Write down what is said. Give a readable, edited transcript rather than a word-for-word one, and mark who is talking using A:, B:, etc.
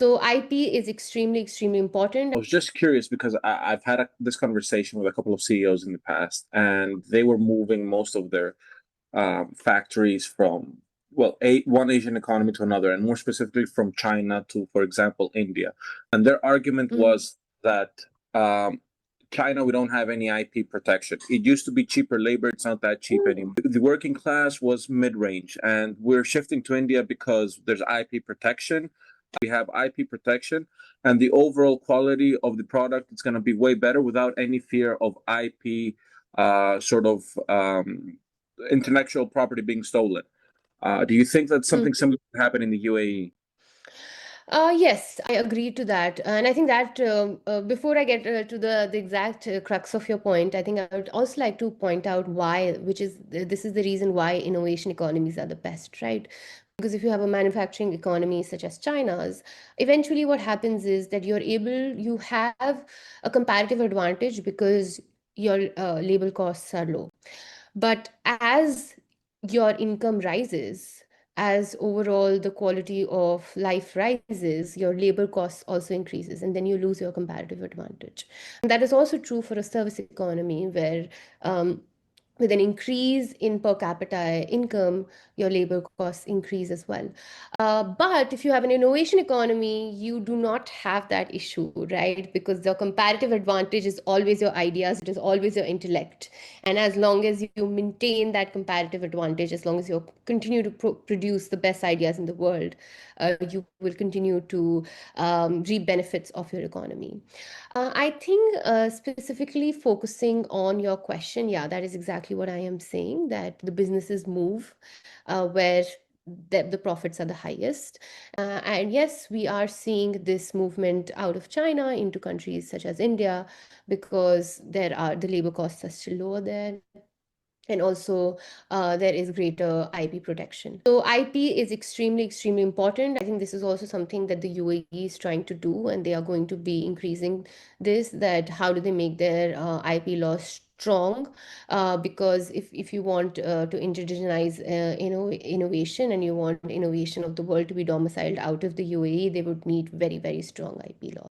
A: So IP is extremely, extremely important.
B: I was just curious because I've had this conversation with a couple of CEOs in the past, and they were moving most of their factories from, well, one Asian economy to another, and more specifically from China to, for example, India. And their argument
A: Mhm.
B: was that um, China, we don't have any IP protection. It used to be cheaper labor. It's not that cheap anymore. The working class was mid-range, and we're shifting to India because there's IP protection. We have IP protection, and the overall quality of the product is going to be way better without any fear of IP sort of intellectual property being stolen. Do you think that something similar could happen in the UAE?
A: Yes, I agree to that. And I think that before I get to the exact crux of your point, I think I would also like to point out why, which is this is the reason why innovation economies are the best, right? Because if you have a manufacturing economy such as China's, eventually what happens is that you have a comparative advantage because your labor costs are low. But as your income rises, as overall the quality of life rises, your labor costs also increases, and then you lose your comparative advantage. And that is also true for a service economy where um, with an increase in per capita income, your labor costs increase as well. But if you have an innovation economy, you do not have that issue, right? Because the comparative advantage is always your ideas, it is always your intellect. And as long as you maintain that comparative advantage, as long as you continue to produce the best ideas in the world, you will continue to reap benefits of your economy. I think specifically focusing on your question, yeah, that is exactly what I am saying, that the businesses move where the profits are the highest. And yes, we are seeing this movement out of China into countries such as India because the labor costs are still lower there, and also there is greater IP protection. So IP is extremely, extremely important. I think this is also something that the UAE is trying to do, and they are going to be increasing this, that how do they make their IP laws strong, because if you want to indigenize innovation, and you want innovation of the world to be domiciled out of the UAE, they would need very, very strong IP laws.